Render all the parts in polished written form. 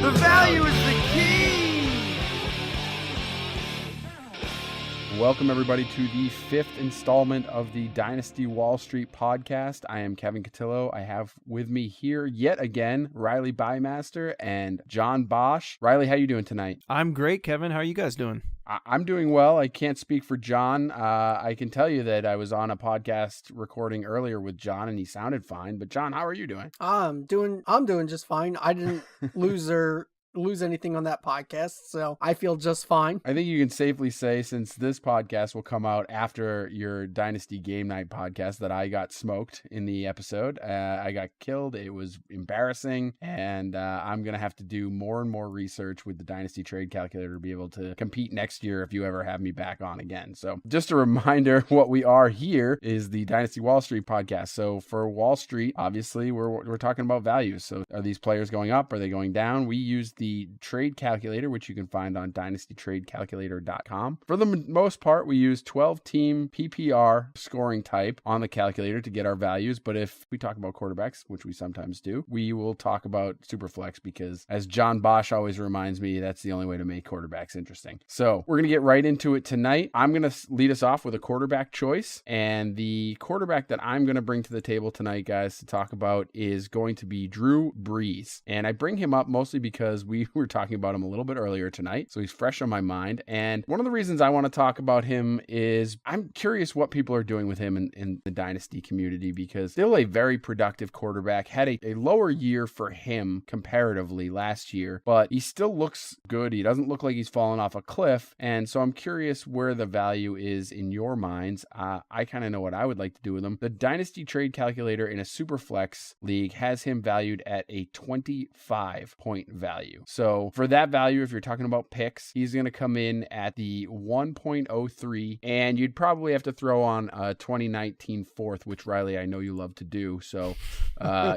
The value is the key! Welcome, everybody, to the 5th installment of the Dynasty Wall Street podcast. I am Kevin Cutillo. I have with me here yet again Riley Bymaster and John Bosch. Riley, how you doing tonight? I'm great, Kevin. How are you guys doing? I'm doing well. I can't speak for John. I can tell you that I was on a podcast recording earlier with John, and he sounded fine. But John, how are you doing? I'm doing just fine. I didn't lose anything on that podcast, so I feel just fine. I think you can safely say, since this podcast will come out after your Dynasty Game Night podcast, that I got smoked in the episode. I got killed. It was embarrassing, and I'm going to have to do more and more research with the Dynasty Trade Calculator to be able to compete next year if you ever have me back on again. So just a reminder, what we are here is the Dynasty Wall Street podcast. So for Wall Street, obviously, we're talking about values. So are these players going up? Are they going down? We use the trade calculator, which you can find on dynastytradecalculator.com. For the most part, we use 12-team PPR scoring type on the calculator to get our values. But if we talk about quarterbacks, which we sometimes do, we will talk about Superflex because, as John Bosch always reminds me, that's the only way to make quarterbacks interesting. So we're going to get right into it tonight. I'm going to lead us off with a quarterback choice. And the quarterback that I'm going to bring to the table tonight, guys, to talk about is going to be Drew Brees. And I bring him up mostly because we were talking about him a little bit earlier tonight, so he's fresh on my mind. And one of the reasons I want to talk about him is I'm curious what people are doing with him in the Dynasty community, because still a very productive quarterback, had a lower year for him comparatively last year, but he still looks good. He doesn't look like he's fallen off a cliff, and so I'm curious where the value is in your minds. I kind of know what I would like to do with him. The Dynasty Trade Calculator in a Superflex league has him valued at a 25-point value. So for that value, if you're talking about picks, he's going to come in at the 1.03, and you'd probably have to throw on a 2019 fourth, which Riley, I know you love to do. So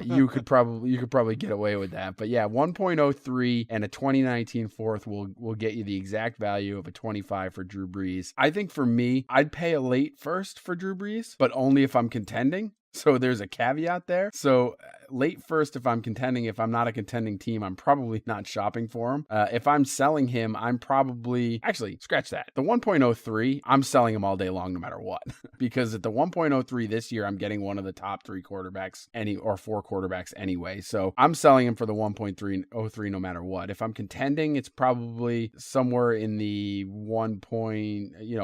you could probably get away with that. But yeah, 1.03 and a 2019 fourth will get you the exact value of a 25 for Drew Brees. I think for me, I'd pay a late first for Drew Brees, but only if I'm contending. So there's a caveat there. So late first if I'm contending. If I'm not a contending team, I'm probably not shopping for him. If I'm selling him, I'm probably... Actually, scratch that. The 1.03, I'm selling him all day long no matter what. Because at the 1.03 this year, I'm getting one of the top 3 quarterbacks, or 4 quarterbacks anyway. So I'm selling him for the 1.303 no matter what. If I'm contending, it's probably somewhere in the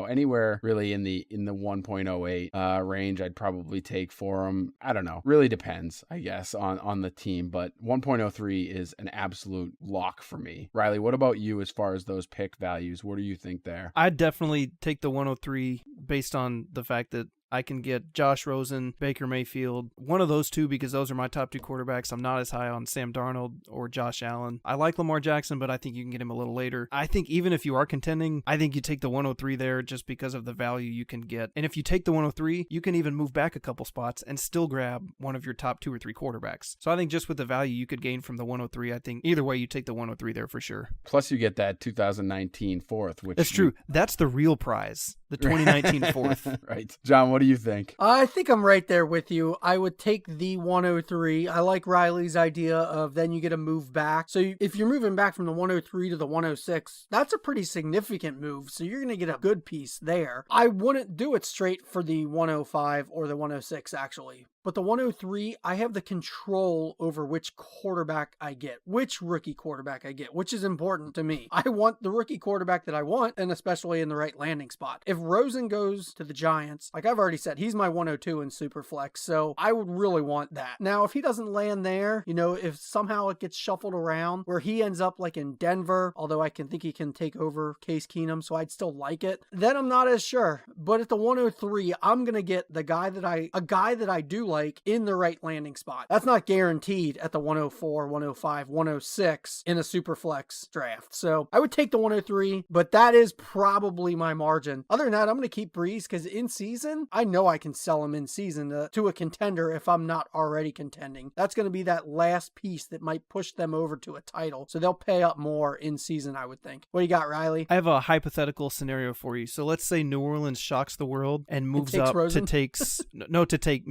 anywhere really in the 1.08 range I'd probably take for him. I don't know. Really depends, I guess, on the team, but 1.03 is an absolute lock for me. Riley, what about you as far as those pick values? What do you think there? I'd definitely take the 103 based on the fact that I can get Josh Rosen, Baker Mayfield, one of those two, because those are my top 2 quarterbacks. I'm not as high on Sam Darnold or Josh Allen. I like Lamar Jackson, but I think you can get him a little later. I think even if you are contending, I think you take the 103 there just because of the value you can get. And if you take the 103, you can even move back a couple spots and still grab one of your top 2 or 3 quarterbacks. So I think just with the value you could gain from the 103, I think either way you take the 103 there for sure. Plus you get that 2019 fourth, which... That's true. That's the real prize. The 2019 fourth. Right. John, what do you think? I think I'm right there with you. I would take the 103. I like Riley's idea of then you get a move back. So if you're moving back from the 103 to the 106, that's a pretty significant move. So you're going to get a good piece there. I wouldn't do it straight for the 105 or the 106, actually. But the 103, I have the control over which quarterback I get, which rookie quarterback I get, which is important to me. I want the rookie quarterback that I want, and especially in the right landing spot. If Rosen goes to the Giants, like I've already said, he's my 102 in Superflex, so I would really want that. Now, if he doesn't land there, if somehow it gets shuffled around where he ends up like in Denver, although I think he can take over Case Keenum, so I'd still like it, then I'm not as sure. But at the 103, I'm going to get a guy that I do like in the right landing spot. That's not guaranteed at the 104, 105, 106 in a Superflex draft. So I would take the 103, but that is probably my margin. Other than that, I'm going to keep Brees because in season, I know I can sell him in season to a contender if I'm not already contending. That's going to be that last piece that might push them over to a title. So they'll pay up more in season, I would think. What do you got, Riley? I have a hypothetical scenario for you. So let's say New Orleans shocks the world and moves up Rosen? to take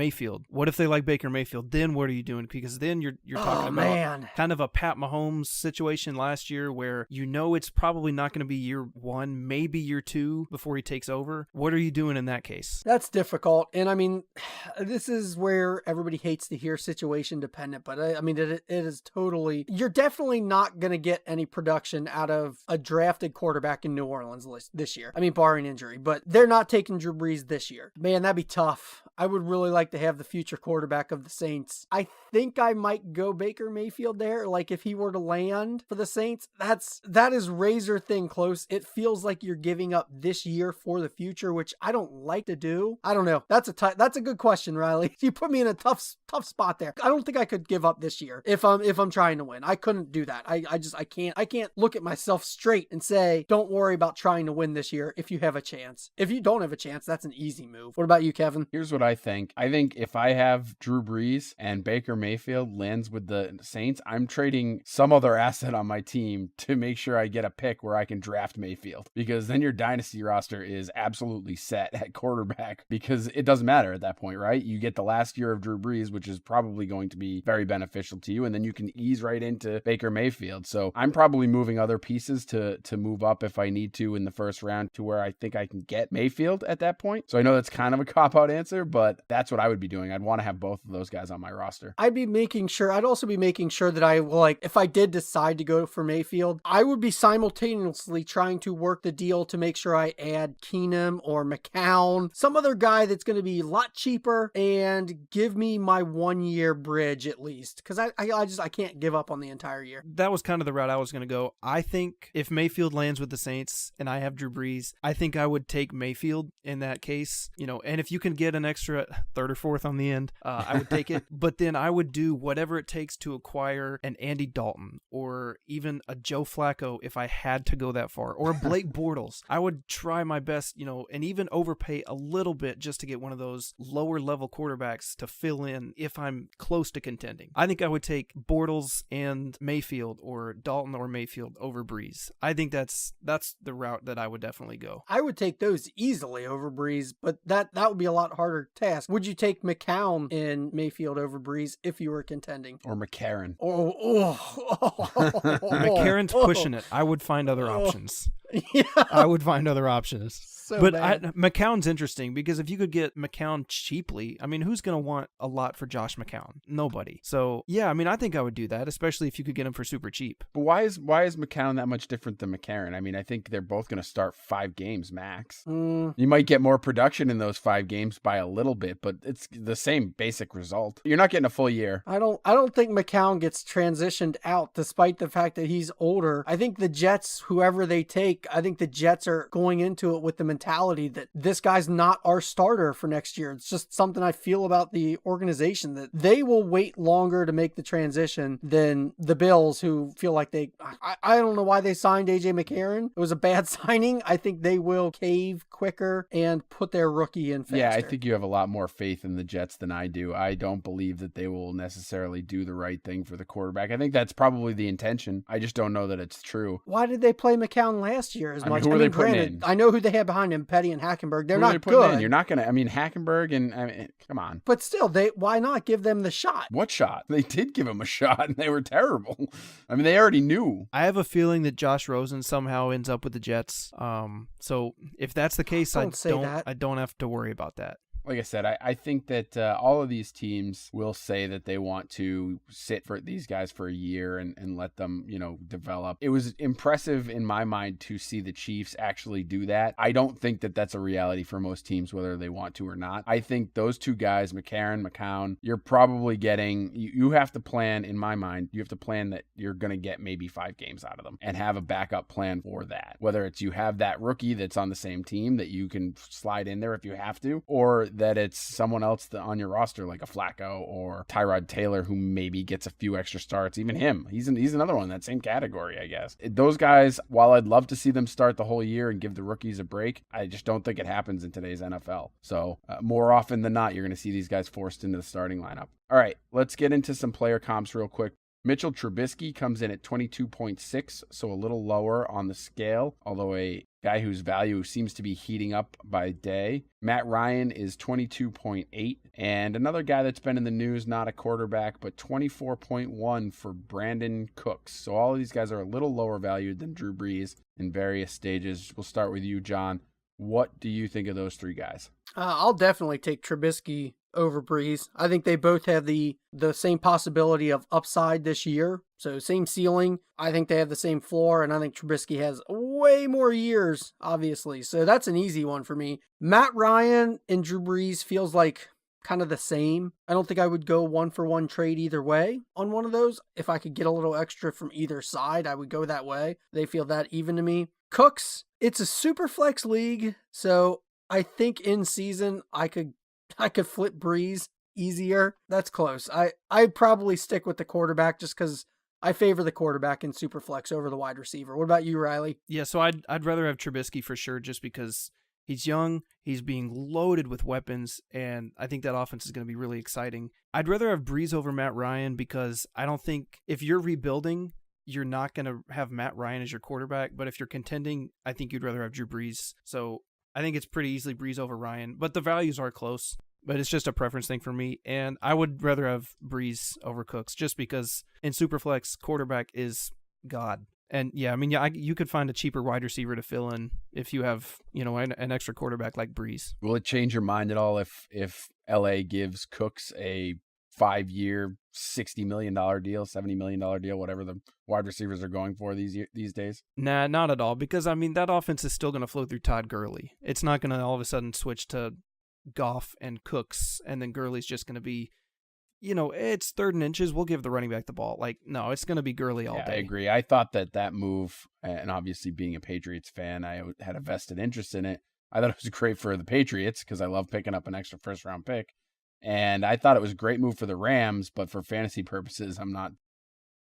Mayfield? What if they like Baker Mayfield? Then what are you doing? Because then you're talking about kind of a Pat Mahomes situation last year where it's probably not going to be year 1, maybe year 2 before he takes over. What are you doing in that case? That's difficult. And I mean, this is where everybody hates to hear situation dependent, but I mean, it is totally, you're definitely not going to get any production out of a drafted quarterback in New Orleans this year. I mean, barring injury, but they're not taking Drew Brees this year. Man, that'd be tough. I would really like to have the future quarterback of the Saints. I think I might go Baker Mayfield there. Like if he were to land for the Saints, that is razor thin close. It feels like you're giving up this year for the future, which I don't like to do. I don't know. That's a good question, Riley. You put me in a tough spot there. I don't think I could give up this year if I'm trying to win. I couldn't do that. I can't look at myself straight and say, don't worry about trying to win this year if you have a chance. If you don't have a chance, that's an easy move. What about you, Kevin? Here's what I think. I think if I have Drew Brees and Baker Mayfield lands with the Saints, I'm trading some other asset on my team to make sure I get a pick where I can draft Mayfield, because then your dynasty roster is absolutely set at quarterback, because it doesn't matter at that point, right? You get the last year of Drew Brees, which is probably going to be very beneficial to you, and then you can ease right into Baker Mayfield. So I'm probably moving other pieces to move up if I need to in the first round to where I think I can get Mayfield at that point. So I know that's kind of a cop-out answer, but that's what I would be doing. I'd want to have both of those guys on my roster. I'd also be making sure that I will, like, if I did decide to go for Mayfield, I would be simultaneously trying to work the deal to make sure I add Keenum or McCown, some other guy that's going to be a lot cheaper and give me my 1-year bridge at least. Because I can't give up on the entire year. That was kind of the route I was going to go. I think if Mayfield lands with the Saints and I have Drew Brees, I think I would take Mayfield in that case, and if you can get an extra third or fourth on the end, I would take it. But then I would do whatever it takes to acquire an Andy Dalton or even a Joe Flacco if I had to go that far, or a Blake Bortles. I would try my best, and even overpay a little bit just to get one of those lower level quarterbacks to fill in if I'm close to contending. I think I would take Bortles and Mayfield, or Dalton or Mayfield, over Brees. I think that's the route that I would definitely go. I would take those easily over Brees, but that would be a lot harder task. Would you take McCown and Mayfield over Brees if you were contending? Or McCarron. McCarron's pushing it. I would find other options. Yeah. I would find other options. But McCown's interesting, because if you could get McCown cheaply, I mean, who's going to want a lot for Josh McCown? Nobody. So, yeah, I mean, I think I would do that, especially if you could get him for super cheap. But why is McCown that much different than McCarron? I mean, I think they're both going to start 5 games max. You might get more production in those 5 games by a little bit, but it's the same basic result. You're not getting a full year. I don't think McCown gets transitioned out, despite the fact that he's older. I think the Jets, whoever they take, I think the Jets are going into it with the mentality that this guy's not our starter for next year. It's just something I feel about the organization, that they will wait longer to make the transition than the Bills, who feel like I don't know why they signed AJ McCarron. It was a bad signing. I think they will cave quicker and put their rookie in faster. Yeah, I think you have a lot more faith in the Jets than I do. I don't believe that they will necessarily do the right thing for the quarterback. I think that's probably the intention. I just don't know that it's true. Why did they play McCown last year as much? Who are they putting in? I know who they had behind him, Petty and Hackenberg. They're not good. In? You're not going to, Hackenberg and come on. But still, why not give them the shot? What shot? They did give him a shot and they were terrible. I mean, they already knew. I have a feeling that Josh Rosen somehow ends up with the Jets. So if that's the case, I don't have to worry about that. Like I said, I think that all of these teams will say that they want to sit for these guys for a year and let them, develop. It was impressive in my mind to see the Chiefs actually do that. I don't think that that's a reality for most teams, whether they want to or not. I think those two guys, McCown, you're probably getting, you have to plan, in my mind, you have to plan that you're going to get maybe 5 games out of them and have a backup plan for that. Whether it's you have that rookie that's on the same team that you can slide in there if you have to, or that it's someone else on your roster like a Flacco or Tyrod Taylor who maybe gets a few extra starts. Even him, he's another one in that same category, I guess. Those guys, while I'd love to see them start the whole year and give the rookies a break, I just don't think it happens in today's NFL. So more often than not, you're going to see these guys forced into the starting lineup. All right, let's get into some player comps real quick. Mitchell Trubisky comes in at 22.6, so a little lower on the scale, although a guy whose value seems to be heating up by day. Matt Ryan is 22.8. And another guy that's been in the news, not a quarterback, but 24.1 for Brandon Cooks. So all of these guys are a little lower valued than Drew Brees in various stages. We'll start with you, John. What do you think of those three guys? I'll definitely take Trubisky over Brees. I think they both have the same possibility of upside this year. So same ceiling. I think they have the same floor, and I think Trubisky has way more years, obviously. So that's an easy one for me. Matt Ryan and Drew Brees feels like kind of the same. I don't think I would go 1-for-1 trade either way on one of those. If I could get a little extra from either side, I would go that way. They feel that even to me. Cooks, it's a super flex league, so I think in season I could flip Brees easier. That's close. I'd probably stick with the quarterback just because I favor the quarterback in super flex over the wide receiver. What about you, Riley? Yeah, so I'd rather have Trubisky for sure, just because he's young, he's being loaded with weapons, and I think that offense is going to be really exciting. I'd rather have Brees over Matt Ryan because I don't think if you're rebuilding, you're not going to have Matt Ryan as your quarterback, but if you're contending, I think you'd rather have Drew Brees. So I think it's pretty easily Brees over Ryan, but the values are close, but it's just a preference thing for me, and I would rather have Brees over Cooks just because in Superflex, quarterback is God. And yeah, I mean, yeah, you could find a cheaper wide receiver to fill in if you have, an extra quarterback like Brees. Will it change your mind at all if LA gives Cooks a 5-year, $60 million deal, $70 million deal, whatever the wide receivers are going for these days? Nah, not at all. Because, I mean, that offense is still going to flow through Todd Gurley. It's not going to all of a sudden switch to Goff and Cooks, and then Gurley's just going to be, it's 3rd and inches. We'll give the running back the ball. Like, no, it's going to be Gurley all day. I agree. I thought that move, and obviously being a Patriots fan, I had a vested interest in it. I thought it was great for the Patriots because I love picking up an extra first-round pick. And I thought it was a great move for the Rams, but for fantasy purposes, I'm not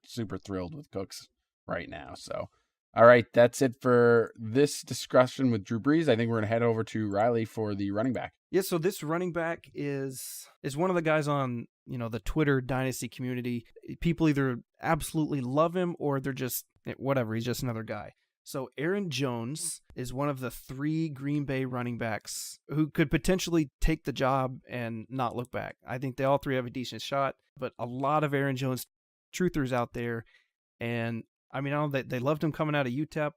super thrilled with Cooks right now. So, all right, that's it for this discussion with Drew Brees. I think we're going to head over to Riley for the running back. Yeah, so this running back is one of the guys on, the Twitter Dynasty community. People either absolutely love him or they're just, whatever, he's just another guy. So Aaron Jones is one of the 3 Green Bay running backs who could potentially take the job and not look back. I think they all 3 have a decent shot, but a lot of Aaron Jones truthers out there. And I mean, I don't know, they loved him coming out of UTEP.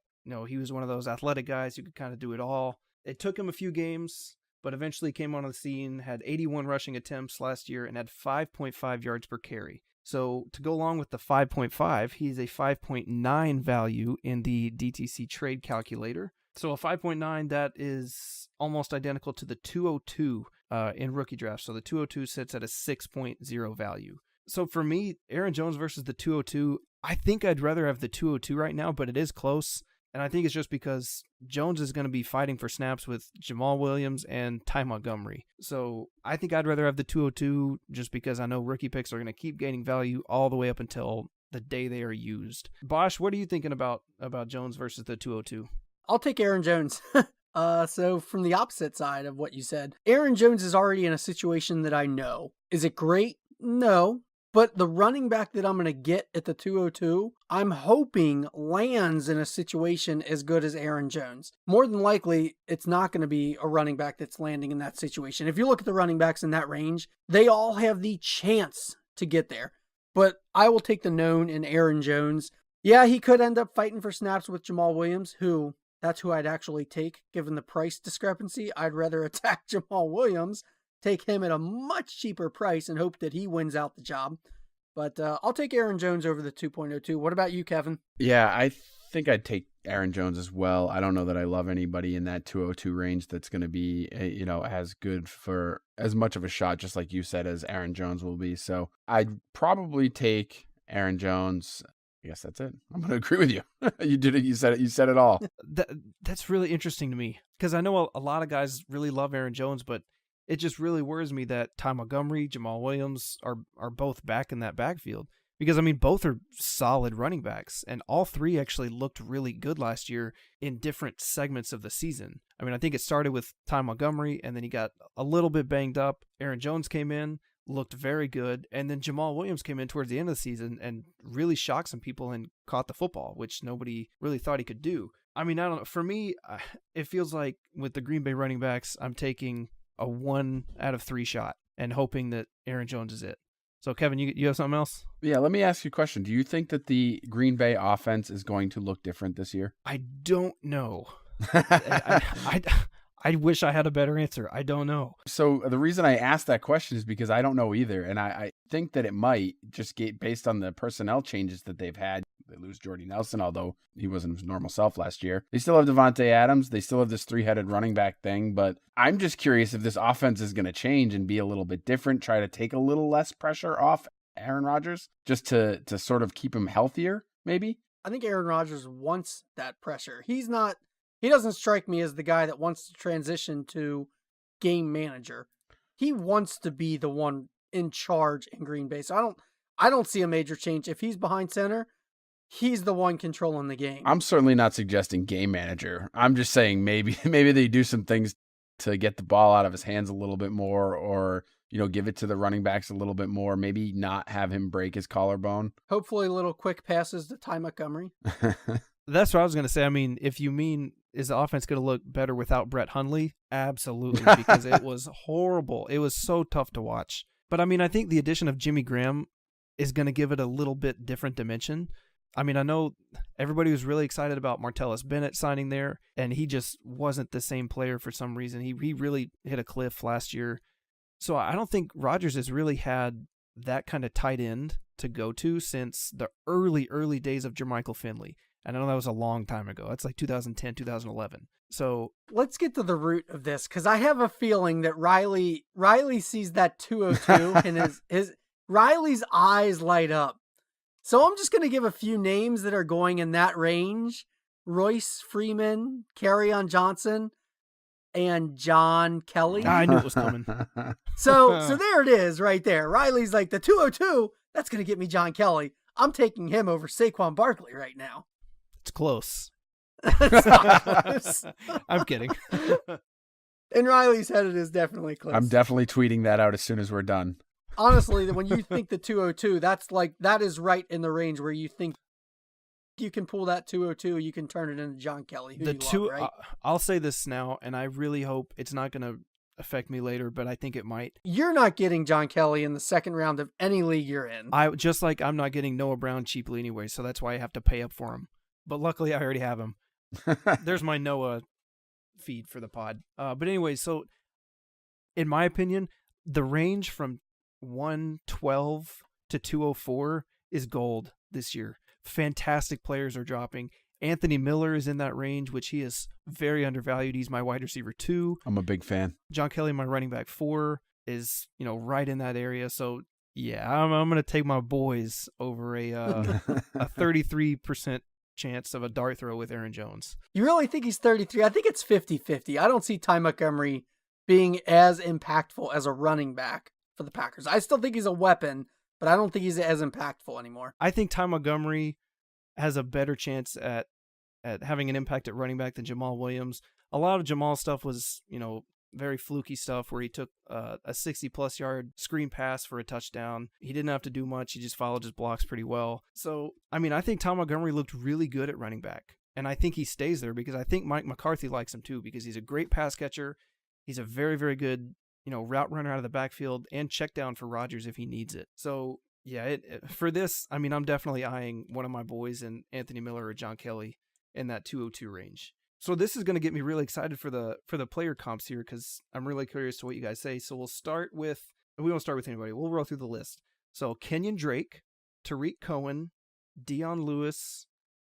He was one of those athletic guys who could kind of do it all. It took him a few games, but eventually came on the scene, had 81 rushing attempts last year and had 5.5 yards per carry. So to go along with the 5.5, he's a 5.9 value in the DTC Trade Calculator. So a 5.9, that is almost identical to the 202 in rookie draft. So the 202 sits at a 6.0 value. So for me, Aaron Jones versus the 202, I think I'd rather have the 202 right now, but it is close. And I think it's just because Jones is going to be fighting for snaps with Jamal Williams and Ty Montgomery. So I think I'd rather have the 202 just because I know rookie picks are going to keep gaining value all the way up until the day they are used. Bosch, what are you thinking about Jones versus the 202? I'll take Aaron Jones. So from the opposite side of what you said, Aaron Jones is already in a situation that I know. Is it great? No. But the running back that I'm going to get at the 202, I'm hoping lands in a situation as good as Aaron Jones. More than likely, it's not going to be a running back that's landing in that situation. If you look at the running backs in that range, they all have the chance to get there. But I will take the known in Aaron Jones. Yeah, he could end up fighting for snaps with Jamal Williams, that's who I'd actually take, given the price discrepancy. I'd rather attack Jamal Williams, take him at a much cheaper price and hope that he wins out the job. But I'll take Aaron Jones over the 2.02. What about you, Kevin? Yeah, I think I'd take Aaron Jones as well. I don't know that I love anybody in that 202 range that's going to be, as good for as much of a shot, just like you said, as Aaron Jones will be. So I'd probably take Aaron Jones. I guess that's it. I'm going to agree with you. You did it. You said it. You said it all. That's really interesting to me because I know a lot of guys really love Aaron Jones, but it just really worries me that Ty Montgomery, Jamal Williams are both back in that backfield. Because, I mean, both are solid running backs, and all 3 actually looked really good last year in different segments of the season. I mean, I think it started with Ty Montgomery, and then he got a little bit banged up. Aaron Jones came in, looked very good, and then Jamal Williams came in towards the end of the season and really shocked some people and caught the football, which nobody really thought he could do. I mean, I don't know. For me, it feels like with the Green Bay running backs, I'm taking a 1 out of 3 shot and hoping that Aaron Jones is it. So, Kevin, you have something else? Yeah, let me ask you a question. Do you think that the Green Bay offense is going to look different this year? I don't know. I wish I had a better answer. I don't know. So the reason I asked that question is because I don't know either. And I think that it might just get based on the personnel changes that they've had. They lose Jordy Nelson, although he wasn't his normal self last year. They still have Devontae Adams. They still have this 3-headed running back thing. But I'm just curious if this offense is going to change and be a little bit different, try to take a little less pressure off Aaron Rodgers just to sort of keep him healthier, maybe? I think Aaron Rodgers wants that pressure. He doesn't strike me as the guy that wants to transition to game manager. He wants to be the one in charge in Green Bay. So I don't see a major change. If he's behind center, he's the one controlling the game. I'm certainly not suggesting game manager. I'm just saying maybe they do some things to get the ball out of his hands a little bit more, or give it to the running backs a little bit more. Maybe not have him break his collarbone. Hopefully little quick passes to Ty Montgomery. That's what I was going to say. I mean, if you mean, is the offense going to look better without Brett Hundley? Absolutely, because it was horrible. It was so tough to watch. But I mean, I think the addition of Jimmy Graham is going to give it a little bit different dimension. I mean, I know everybody was really excited about Martellus Bennett signing there, and he just wasn't the same player for some reason. He really hit a cliff last year. So I don't think Rodgers has really had that kind of tight end to go to since the early days of Jermichael Finley. And I know that was a long time ago. That's like 2010, 2011. So let's get to the root of this, because I have a feeling that Riley sees that 202 and Riley's eyes light up. So I'm just going to give a few names that are going in that range: Royce Freeman, Kerryon Johnson, and John Kelly. I knew it was coming. So there it is right there. Riley's like, the 202, that's going to get me John Kelly. I'm taking him over Saquon Barkley right now. It's close. It's not close. I'm kidding. In Riley's head, it is definitely close. I'm definitely tweeting that out as soon as we're done. Honestly, when you think the 202, that is right in the range where you think you can pull that 202, you can turn it into John Kelly. Right? I'll say this now, and I really hope it's not going to affect me later, but I think it might. You're not getting John Kelly in the second round of any league you're in. I'm not getting Noah Brown cheaply anyway, so that's why I have to pay up for him. But luckily, I already have him. There's my Noah feed for the pod. But anyway, so in my opinion, the range from 112 to 204 is gold this year. Fantastic players are dropping. Anthony Miller is in that range, which he is very undervalued. He's my wide receiver 2. I'm a big fan. John Kelly, my running back 4, is right in that area. So yeah, I'm going to take my boys over a 33% chance of a dart throw with Aaron Jones. You really think he's 33? I think it's 50-50. I don't see Ty Montgomery being as impactful as a running back for the Packers. I still think he's a weapon, but I don't think he's as impactful anymore. I think Ty Montgomery has a better chance at having an impact at running back than Jamal Williams. A lot of Jamal's stuff was, very fluky stuff where he took a 60-plus yard screen pass for a touchdown. He didn't have to do much. He just followed his blocks pretty well. So, I mean, I think Ty Montgomery looked really good at running back. And I think he stays there because I think Mike McCarthy likes him too, because he's a great pass catcher. He's a very, very good, route runner out of the backfield and check down for Rodgers if he needs it. So, yeah, for this, I mean, I'm definitely eyeing one of my boys in Anthony Miller or John Kelly in that 202 range. So this is going to get me really excited for the player comps here, because I'm really curious to what you guys say. So we won't start with anybody. We'll roll through the list. So Kenyon Drake, Tariq Cohen, Dion Lewis,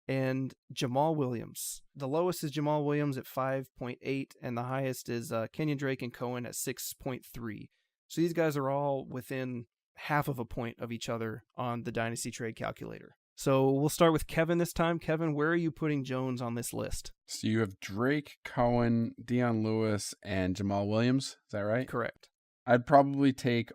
and Jamal Williams. The lowest is Jamal Williams at 5.8, and the highest is Kenyon Drake and Cohen at 6.3. So these guys are all within half of a point of each other on the Dynasty Trade Calculator. So we'll start with Kevin this time. Kevin, where are you putting Jones on this list? So you have Drake, Cohen, Dion Lewis, and Jamal Williams. Is that right? Correct. I'd probably take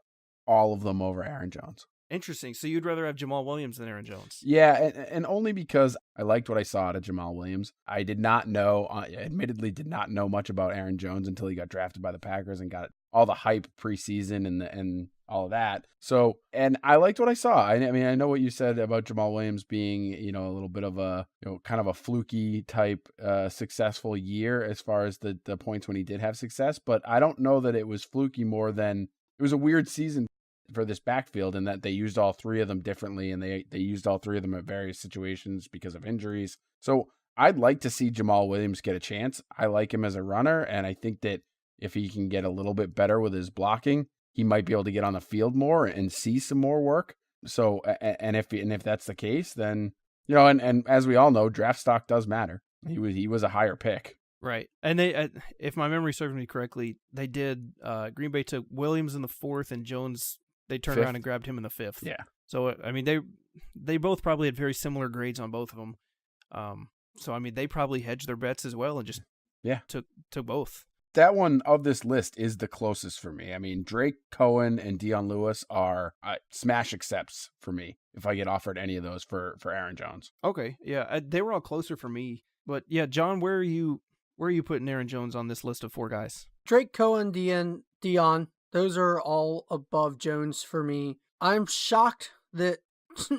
all of them over Aaron Jones. Interesting. So you'd rather have Jamal Williams than Aaron Jones? Yeah, and only because I liked what I saw out of Jamal Williams. I admittedly did not know much about Aaron Jones until he got drafted by the Packers and got all the hype preseason and all of that. So, and I liked what I saw. I mean, I know what you said about Jamal Williams being, a little bit of a, kind of a fluky type successful year as far as the points when he did have success, but I don't know that it was fluky more than it was a weird season for this backfield in that they used all three of them differently, and they used all three of them at various situations because of injuries. So I'd like to see Jamal Williams get a chance. I like him as a runner, and I think that if he can get a little bit better with his blocking, he might be able to get on the field more and see some more work. So, and if that's the case, then, and as we all know, draft stock does matter. He was a higher pick. Right. And they, if my memory serves me correctly, they did, Green Bay took Williams in the 4th and Jones, they turned around and grabbed him in the 5th. Yeah. So, I mean, they both probably had very similar grades on both of them. So, I mean, they probably hedged their bets as well and just took both. That one of this list is the closest for me. I mean, Drake, Cohen, and Dion Lewis are smash accepts for me if I get offered any of those for Aaron Jones. Okay, yeah, they were all closer for me. But yeah, John, where are you putting Aaron Jones on this list of 4 guys? Drake, Cohen, Dion, those are all above Jones for me. I'm shocked that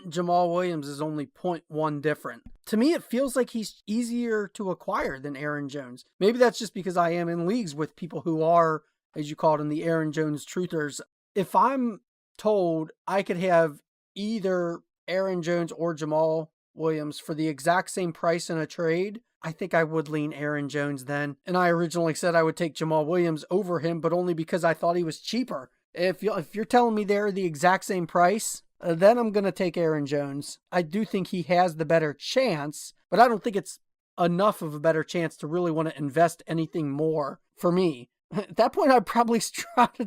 Jamal Williams is only 0.1 different. To me, it feels like he's easier to acquire than Aaron Jones. Maybe that's just because I am in leagues with people who are, as you call them, the Aaron Jones truthers. If I'm told I could have either Aaron Jones or Jamal Williams for the exact same price in a trade, I think I would lean Aaron Jones then. And I originally said I would take Jamal Williams over him, but only because I thought he was cheaper. If you're telling me they're the exact same price, then I'm going to take Aaron Jones. I do think he has the better chance, but I don't think it's enough of a better chance to really want to invest anything more for me. At that point, I'd probably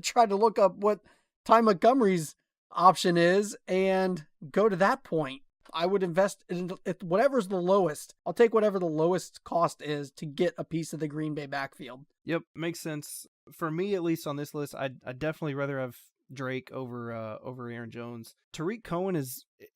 try to look up what Ty Montgomery's option is and go to that point. I would invest in whatever's the lowest. I'll take whatever the lowest cost is to get a piece of the Green Bay backfield. Yep, makes sense. For me, at least on this list, I'd definitely rather have Drake over Aaron Jones. Tariq Cohen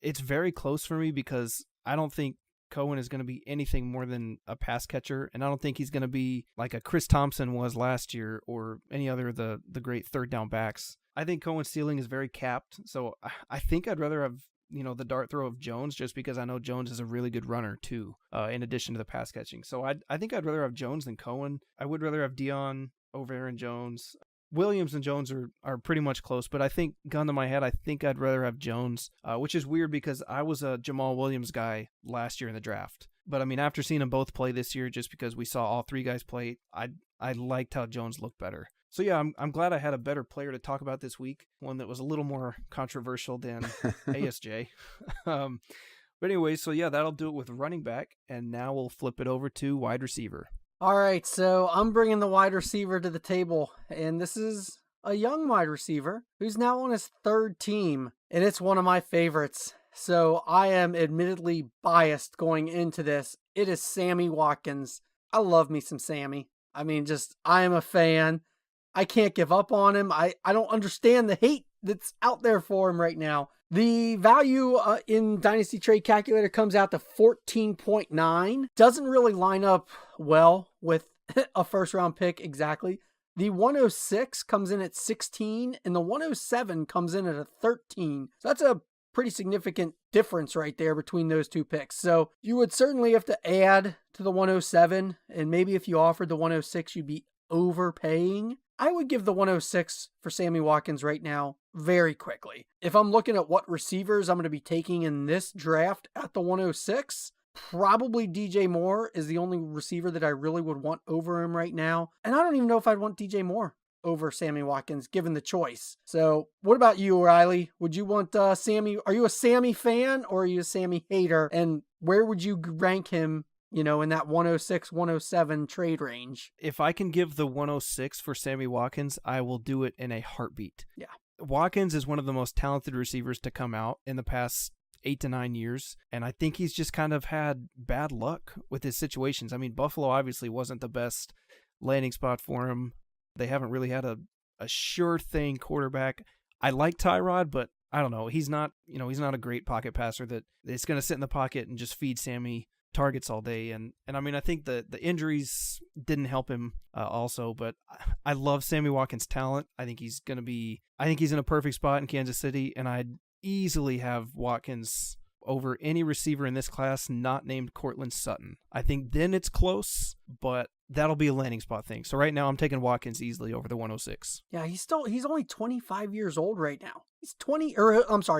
it's very close for me because I don't think Cohen is going to be anything more than a pass catcher, and I don't think he's going to be like a Chris Thompson was last year or any other of the great third down backs. I think Cohen's ceiling is very capped, so I think I'd rather have the dart throw of Jones just because I know Jones is a really good runner too, in addition to the pass catching. So I think I'd rather have Jones than Cohen. I would rather have Dion over Aaron Jones. Williams and Jones are pretty much close, but I think, gun to my head, I think I'd rather have Jones, which is weird because I was a Jamal Williams guy last year in the draft. But I mean, after seeing them both play this year, just because we saw all 3 guys play, I liked how Jones looked better. So yeah, I'm glad I had a better player to talk about this week, one that was a little more controversial than ASJ. But anyway, so yeah, that'll do it with running back, and now we'll flip it over to wide receiver. All right, so I'm bringing the wide receiver to the table, and this is a young wide receiver who's now on his 3rd team, and it's one of my favorites. So I am admittedly biased going into this. It is Sammy Watkins. I love me some Sammy. I mean, I am a fan. I can't give up on him. I don't understand the hate that's out there for him right now. The value in Dynasty Trade Calculator comes out to 14.9. Doesn't really line up well with a first-round pick exactly. The 106 comes in at 16, and the 107 comes in at a 13. So that's a pretty significant difference right there between those 2 picks. So you would certainly have to add to the 107, and maybe if you offered the 106, you'd be overpaying. I would give the 106 for Sammy Watkins right now very quickly. If I'm looking at what receivers I'm going to be taking in this draft at the 106, probably DJ Moore is the only receiver that I really would want over him right now. And I don't even know if I'd want DJ Moore over Sammy Watkins given the choice. So what about you, Riley? Would you want Sammy? Are you a Sammy fan or are you a Sammy hater? And where would you rank him in that 106, 107 trade range? If I can give the 106 for Sammy Watkins, I will do it in a heartbeat. Yeah. Watkins is one of the most talented receivers to come out in the past 8 to 9 years, and I think he's just kind of had bad luck with his situations. I mean, Buffalo obviously wasn't the best landing spot for him. They haven't really had a sure thing quarterback. I like Tyrod, but I don't know. He's not a great pocket passer that is going to sit in the pocket and just feed Sammy targets all day. And I mean, I think the injuries didn't help him also, but I love Sammy Watkins' talent. I think he's in a perfect spot in Kansas City, and I'd easily have Watkins over any receiver in this class not named Cortland Sutton. I think then it's close, but that'll be a landing spot thing. So right now I'm taking Watkins easily over the 106. Yeah, he's only 25 years old right now.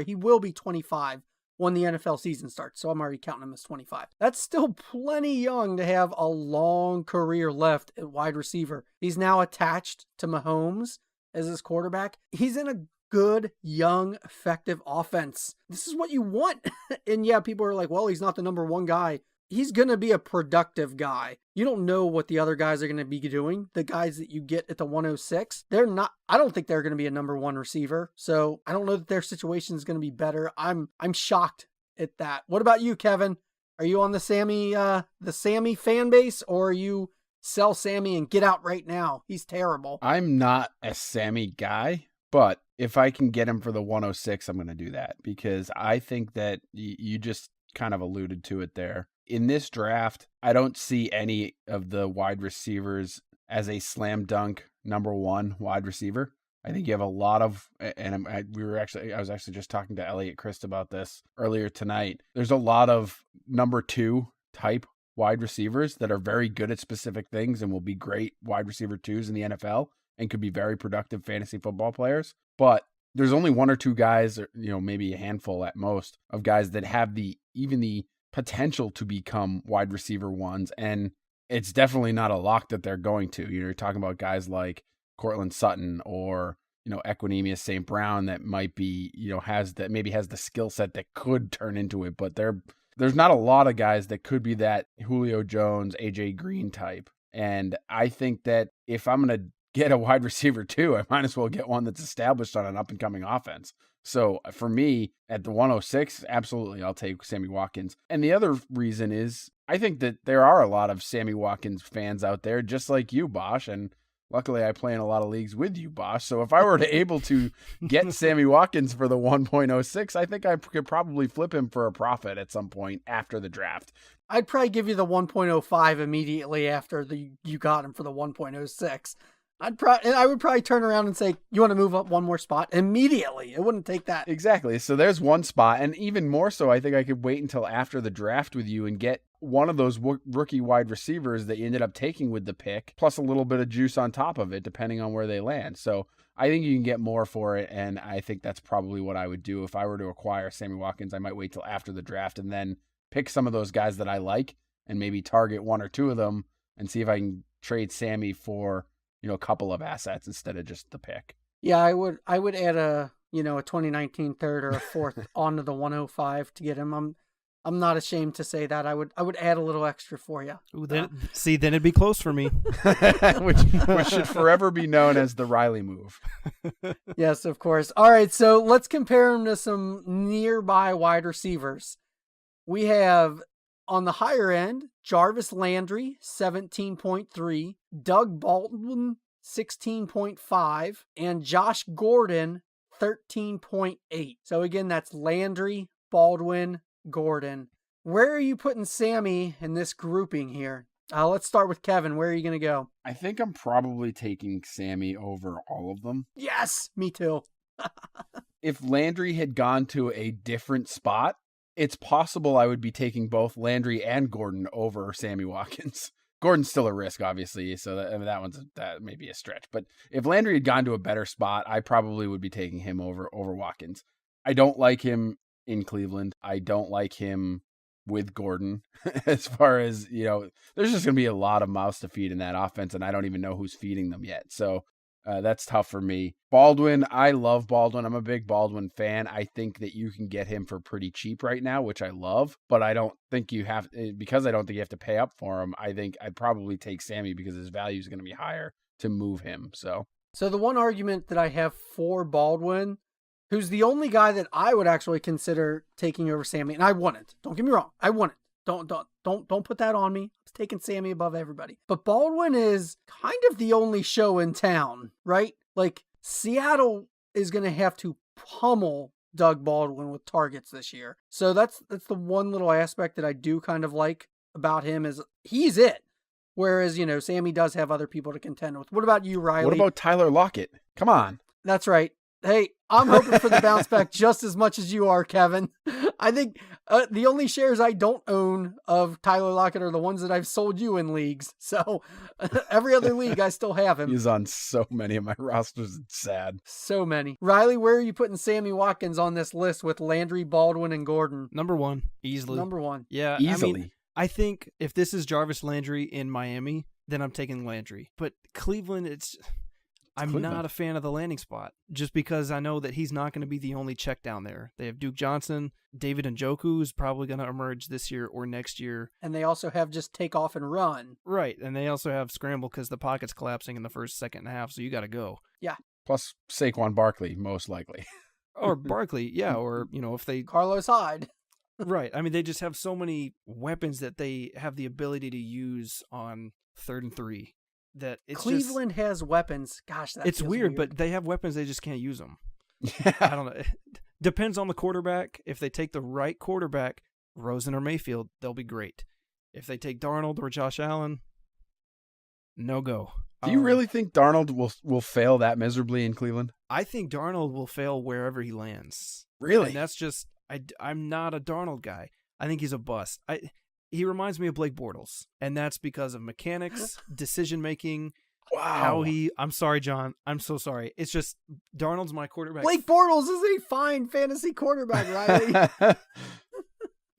He will be 25 when the NFL season starts. So I'm already counting him as 25. That's still plenty young to have a long career left at wide receiver. He's now attached to Mahomes as his quarterback. He's in a good, young, effective offense. This is what you want. And yeah, people are like, well, he's not the number one guy. He's going to be a productive guy. You don't know what the other guys are going to be doing. The guys that you get at the 106, I don't think they're going to be a number one receiver. So I don't know that their situation is going to be better. I'm shocked at that. What about you, Kevin? Are you on the Sammy fan base, or are you sell Sammy and get out right now? He's terrible. I'm not a Sammy guy, but if I can get him for the 106, I'm going to do that, because I think that you just kind of alluded to it there. In this draft, I don't see any of the wide receivers as a slam dunk number one wide receiver. I think you have a lot of, and I was actually just talking to Elliot Christ about this earlier tonight. There's a lot of number two type wide receivers that are very good at specific things and will be great wide receiver twos in the NFL and could be very productive fantasy football players. But there's only one or two guys, or maybe a handful at most, of guys that have even the potential to become wide receiver ones, and it's definitely not a lock that they're going to. You're talking about guys like Cortland Sutton or Equanimeous St. Brown that might be has the skill set that could turn into it, but there's not a lot of guys that could be that Julio Jones, AJ Green type. And I think that if I'm going to get a wide receiver too, I might as well get one that's established on an up and coming offense. So for me, at the 106, absolutely, I'll take Sammy Watkins. And the other reason is I think that there are a lot of Sammy Watkins fans out there, just like you, Bosch. And luckily, I play in a lot of leagues with you, Bosch. So if I were able to get Sammy Watkins for the 1.06, I think I could probably flip him for a profit at some point after the draft. I'd probably give you the 1.05 immediately after you got him for the 1.06. I would probably turn around and say, you want to move up one more spot immediately. It wouldn't take that. Exactly. So there's one spot. And even more so, I think I could wait until after the draft with you and get one of those rookie wide receivers that you ended up taking with the pick, plus a little bit of juice on top of it, depending on where they land. So I think you can get more for it. And I think that's probably what I would do. If I were to acquire Sammy Watkins, I might wait till after the draft and then pick some of those guys that I like and maybe target one or two of them and see if I can trade Sammy for a couple of assets instead of just the pick. Yeah, I would add a 2019 third or a fourth onto the 105 to get him. I'm not ashamed to say that. I would add a little extra for you. Ooh, then it'd be close for me. which should forever be known as the Riley move. Yes, of course. All right, so let's compare him to some nearby wide receivers. We have on the higher end, Jarvis Landry, 17.3, Doug Baldwin, 16.5, and Josh Gordon, 13.8. So again, that's Landry, Baldwin, Gordon. Where are you putting Sammy in this grouping here? Let's start with Kevin. Where are you going to go? I think I'm probably taking Sammy over all of them. Yes, me too. If Landry had gone to a different spot, it's possible I would be taking both Landry and Gordon over Sammy Watkins. Gordon's still a risk, obviously, so that may be a stretch. But if Landry had gone to a better spot, I probably would be taking him over Watkins. I don't like him in Cleveland. I don't like him with Gordon. As far as, there's just going to be a lot of mouths to feed in that offense, and I don't even know who's feeding them yet. So that's tough for me. Baldwin, I love Baldwin. I'm a big Baldwin fan. I think that you can get him for pretty cheap right now, which I love, but I don't think you have, because I don't think you have to pay up for him. I think I'd probably take Sammy because his value is going to be higher to move him. So the one argument that I have for Baldwin, who's the only guy that I would actually consider taking over Sammy, and I wouldn't. Don't get me wrong. I wouldn't. Don't put that on me. I was taking Sammy above everybody. But Baldwin is kind of the only show in town, right? Like, Seattle is going to have to pummel Doug Baldwin with targets this year. So that's the one little aspect that I do kind of like about him is he's it. Whereas, Sammy does have other people to contend with. What about you, Riley? What about Tyler Lockett? Come on. That's right. Hey, I'm hoping for the bounce back just as much as you are, Kevin. I think the only shares I don't own of Tyler Lockett are the ones that I've sold you in leagues. So every other league, I still have him. He's on so many of my rosters. It's sad. So many. Riley, where are you putting Sammy Watkins on this list with Landry, Baldwin, and Gordon? Number 1, easily. Number 1. Yeah, easily. I think if this is Jarvis Landry in Miami, then I'm taking Landry. But Cleveland, I'm not a fan of the landing spot just because I know that he's not going to be the only check down there. They have Duke Johnson, David Njoku is probably going to emerge this year or next year. And they also have just take off and run. Right. And they also have scramble because the pocket's collapsing in the first, second half. So you got to go. Yeah. Plus Saquon Barkley, most likely. Or Barkley. Yeah. Or, if they... Carlos Hyde. Right. I mean, they just have so many weapons that they have the ability to use on 3rd and 3 that it's Cleveland has weapons. Gosh, it's weird, but they have weapons. They just can't use them. I don't know. It depends on the quarterback. If they take the right quarterback, Rosen or Mayfield, they'll be great. If they take Darnold or Josh Allen, no go. Do you really think Darnold will fail that miserably in Cleveland? I think Darnold will fail wherever he lands. Really? And that's just... I'm not a Darnold guy. I think he's a bust. He reminds me of Blake Bortles, and that's because of mechanics, decision making. Wow. I'm sorry, John. I'm so sorry. It's just Darnold's my quarterback. Blake Bortles is a fine fantasy quarterback, Riley.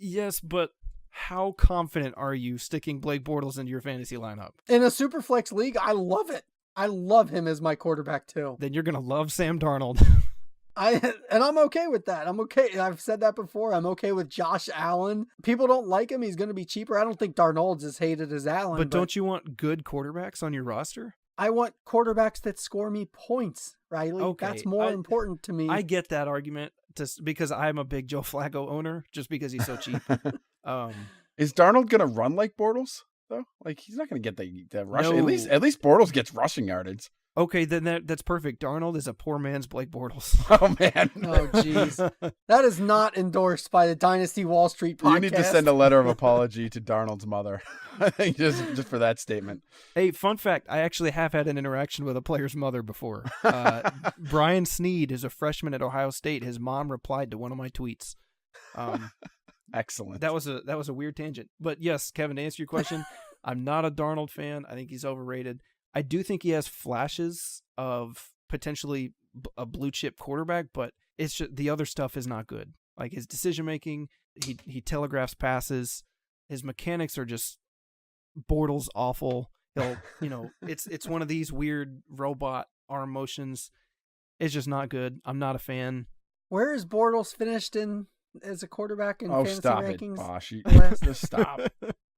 Yes, but how confident are you sticking Blake Bortles into your fantasy lineup? In a Superflex league, I love it. I love him as my quarterback too. Then you're going to love Sam Darnold. And I'm okay with that. I'm okay. I've said that before. I'm okay with Josh Allen. People don't like him. He's going to be cheaper. I don't think Darnold's as hated as Allen. But don't you want good quarterbacks on your roster? I want quarterbacks that score me points, Riley. Okay. That's more important to me. I get that argument because I'm a big Joe Flacco owner just because he's so cheap. Is Darnold going to run like Bortles, though? Like, he's not going to get the rush. No. At least Bortles gets rushing yardage. Okay, then that's perfect. Darnold is a poor man's Blake Bortles. Oh, man. Oh, jeez. That is not endorsed by the Dynasty Wall Street podcast. You need to send a letter of apology to Darnold's mother. I think just for that statement. Hey, fun fact, I actually have had an interaction with a player's mother before. Brian Sneed is a freshman at Ohio State. His mom replied to one of my tweets. Excellent. That was a weird tangent. But yes, Kevin, to answer your question, I'm not a Darnold fan. I think he's overrated. I do think he has flashes of potentially a blue chip quarterback, but it's just, the other stuff is not good. Like his decision making, he telegraphs passes. His mechanics are just Bortles awful. He'll, it's one of these weird robot arm motions. It's just not good. I'm not a fan. Where is Bortles finished as a quarterback in fantasy rankings? Bosch. Just stop.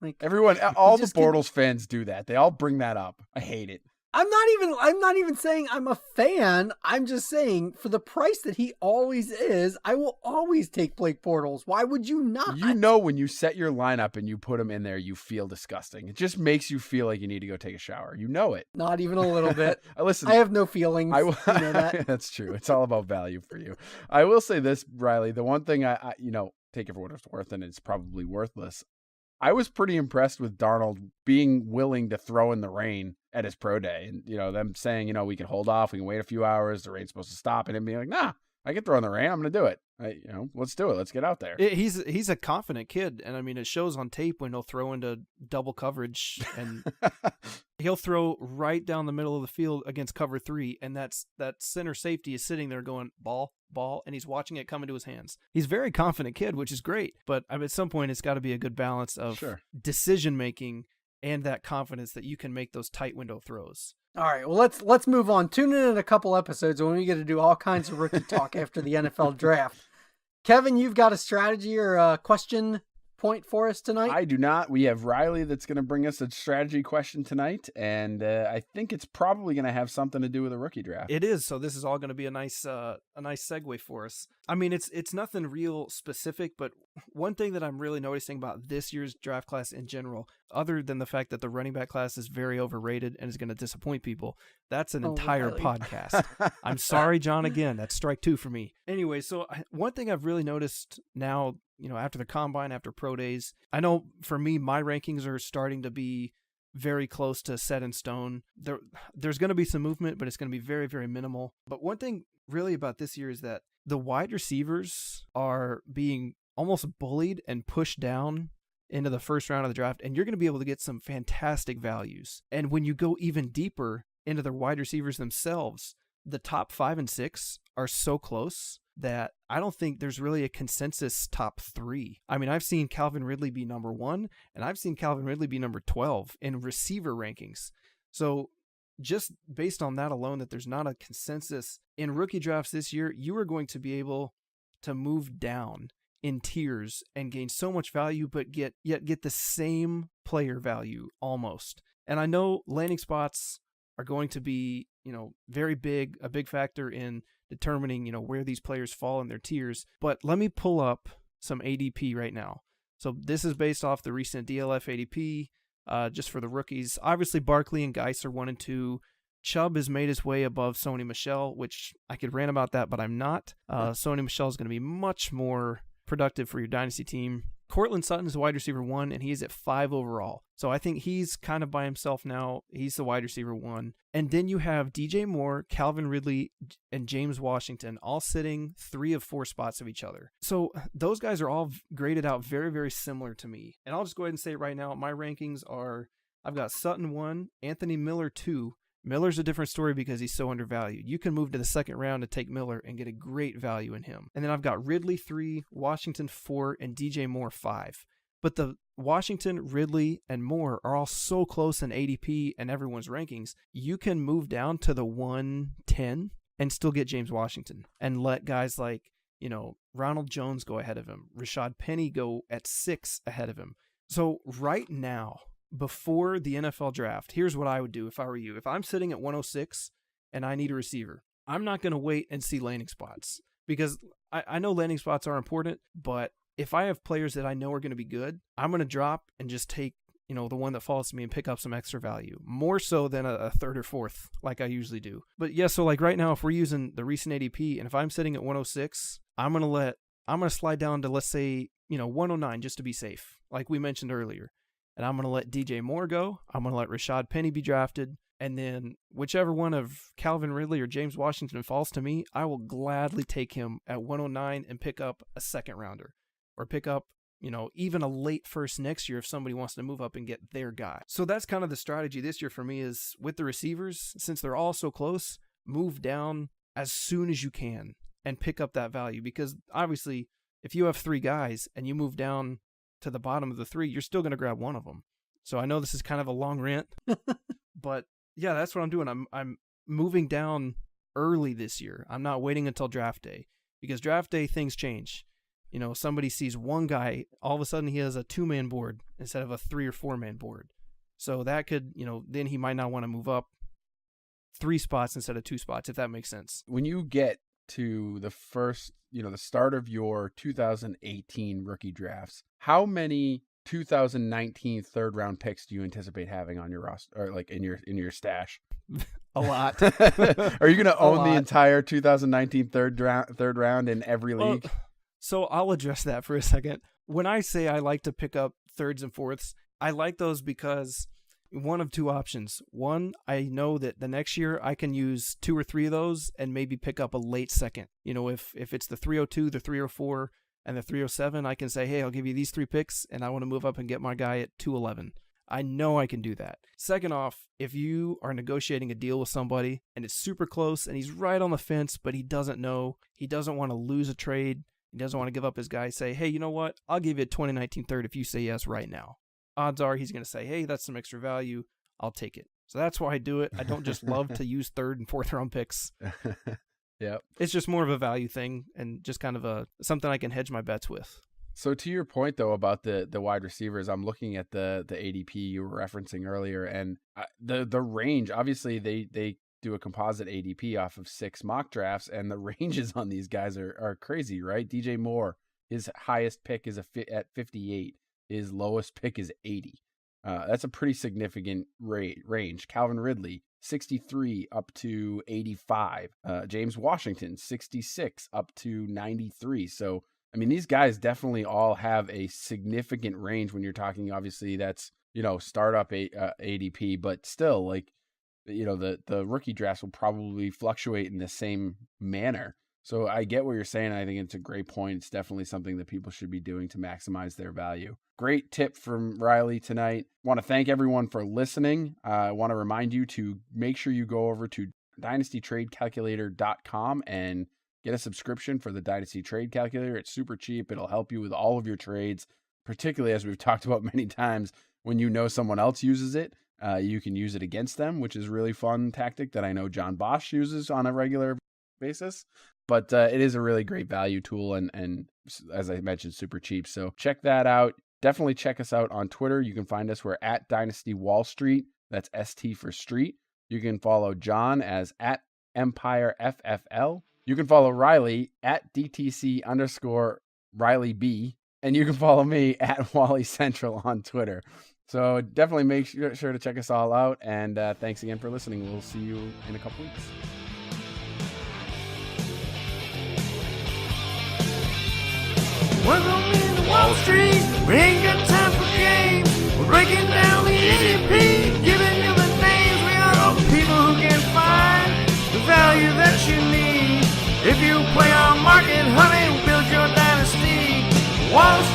Like, everyone, all the Bortles fans do that. They all bring that up. I hate it. I'm not even saying I'm a fan. I'm just saying for the price that he always is, I will always take Blake Bortles. Why would you not? When you set your lineup and you put him in there, you feel disgusting. It just makes you feel like you need to go take a shower. You know it. Not even a little bit. Listen, I have no feelings. You know that. That's true. It's all about value for you. I will say this, Riley. The one thing I take it for what it's worth, and it's probably worthless. I was pretty impressed with Darnold being willing to throw in the rain at his pro day. And, them saying, we can hold off. We can wait a few hours. The rain's supposed to stop. And him being like, nah, I can throw in the rain. I'm going to do it. Let's do it. Let's get out there. He's a confident kid. And I mean, it shows on tape when he'll throw into double coverage and he'll throw right down the middle of the field against cover 3. And that center safety is sitting there going ball, and he's watching it come into his hands. He's a very confident kid, which is great. But at some point, it's got to be a good balance of decision making and that confidence that you can make those tight window throws. All right, well, let's move on. Tune in a couple episodes when we get to do all kinds of rookie talk after the NFL draft. Kevin, you've got a strategy or a question point for us tonight? I do not. We have Riley that's going to bring us a strategy question tonight, and I think it's probably going to have something to do with a rookie draft. It is. So this is all going to be a nice segue for us. I mean, it's nothing real specific, but one thing that I'm really noticing about this year's draft class in general, other than the fact that the running back class is very overrated and is going to disappoint people, that's an entire podcast. I'm sorry, John, again, that's strike 2 for me. Anyway, so one thing I've really noticed now, after the combine, after pro days. I know for me, my rankings are starting to be very close to set in stone. There's going to be some movement, but it's going to be very, very minimal. But one thing really about this year is that the wide receivers are being almost bullied and pushed down into the first round of the draft, and you're going to be able to get some fantastic values. And when you go even deeper into the wide receivers themselves, the top 5 and 6 are so close that I don't think there's really a consensus top 3. I mean, I've seen Calvin Ridley be number 1, and I've seen Calvin Ridley be number 12 in receiver rankings. So just based on that alone, that there's not a consensus in rookie drafts this year, you are going to be able to move down in tiers and gain so much value, but get the same player value almost. And I know landing spots are going to be, very big, a big factor in determining, where these players fall in their tiers. But let me pull up some ADP right now. So this is based off the recent DLF ADP, just for the rookies. Obviously, Barkley and Geis are 1 and 2. Chubb has made his way above Sony Michel, which I could rant about that, but I'm not. Sony Michel is going to be much more productive for your dynasty team. Cortland Sutton is wide receiver 1, and he's at 5 overall. So I think he's kind of by himself now. He's the wide receiver 1. And then you have DJ Moore, Calvin Ridley, and James Washington all sitting 3 of 4 spots of each other. So those guys are all graded out very, very similar to me. And I'll just go ahead and say right now, my rankings are, I've got Sutton 1, Anthony Miller 2. Miller's a different story because he's so undervalued. You can move to the second round to take Miller and get a great value in him. And then I've got Ridley 3, Washington 4, and DJ Moore 5. But the Washington, Ridley, and Moore are all so close in ADP and everyone's rankings, you can move down to the 110 and still get James Washington and let guys like, Ronald Jones go ahead of him, Rashad Penny go at 6 ahead of him. So right now, before the NFL draft, here's what I would do if I were you. If I'm sitting at 106 and I need a receiver, I'm not going to wait and see landing spots because I know landing spots are important, but if I have players that I know are going to be good, I'm going to drop and just take, the one that falls to me and pick up some extra value, more so than a third or fourth like I usually do. But yeah, so like right now, if we're using the recent ADP and if I'm sitting at 106, I'm going to slide down to, let's say, 109 just to be safe, like we mentioned earlier. And I'm going to let DJ Moore go. I'm going to let Rashad Penny be drafted. And then whichever one of Calvin Ridley or James Washington falls to me, I will gladly take him at 109 and pick up a second rounder. Or pick up, even a late first next year if somebody wants to move up and get their guy. So that's kind of the strategy this year for me is with the receivers, since they're all so close, move down as soon as you can and pick up that value. Because obviously, if you have 3 guys and you move down to the bottom of the 3, you're still going to grab one of them. So I know this is kind of a long rant, but yeah, that's what I'm doing. I'm moving down early this year. I'm not waiting until draft day because draft day things change. Somebody sees one guy, all of a sudden he has a 2-man board instead of a 3 or 4-man board. So that could, then he might not want to move up 3 spots instead of 2 spots, if that makes sense. When you get to the first, the start of your 2018 rookie drafts, how many 2019 third round picks do you anticipate having on your roster or like in your stash? A lot. Are you going to own the entire 2019 third round in every league? So I'll address that for a second. When I say I like to pick up thirds and fourths, I like those because one of 2 options. One, I know that the next year I can use 2 or 3 of those and maybe pick up a late second. If it's the 302, the 304, and the 307, I can say, hey, I'll give you these 3 picks, and I want to move up and get my guy at 211. I know I can do that. Second off, if you are negotiating a deal with somebody and it's super close and he's right on the fence, but he doesn't know, he doesn't want to lose a trade, he doesn't want to give up his guy, say, hey, you know what? I'll give you a 2019 third if you say yes right now. Odds are he's going to say, hey, that's some extra value. I'll take it. So that's why I do it. I don't just love to use 3rd and 4th round picks. Yeah. It's just more of a value thing and just kind of something I can hedge my bets with. So to your point, though, about the wide receivers, I'm looking at the ADP you were referencing earlier, and the range, obviously they do a composite ADP off of 6 mock drafts, and the ranges on these guys are crazy, right? DJ Moore, his highest pick is at 58. His lowest pick is 80. That's a pretty significant range. Calvin Ridley, 63 up to 85. James Washington, 66 up to 93. So I mean, these guys definitely all have a significant range when you're talking, obviously that's, startup ADP, but still like, the rookie drafts will probably fluctuate in the same manner. So I get what you're saying. I think it's a great point. It's definitely something that people should be doing to maximize their value. Great tip from Riley tonight. Want to thank everyone for listening. I want to remind you to make sure you go over to dynastytradecalculator.com and get a subscription for the Dynasty Trade Calculator. It's super cheap. It'll help you with all of your trades, particularly as we've talked about many times, when someone else uses it. You can use it against them, which is a really fun tactic that I know John Bosch uses on a regular basis. But it is a really great value tool and as I mentioned, super cheap. So check that out. Definitely check us out on Twitter. You can find us. We're at Dynasty Wall Street. That's ST for street. You can follow John as at Empire FFL. You can follow Riley at DTC_RileyB. And you can follow me at Wally Central on Twitter. So definitely make sure to check us all out. And thanks again for listening. We'll see you in a couple weeks. Welcome into Wall Street. We ain't got time for games. We're breaking down the ADP, giving you the names. We are all people who can find the value that you need. If you play our market, honey, build your dynasty. Wall Street.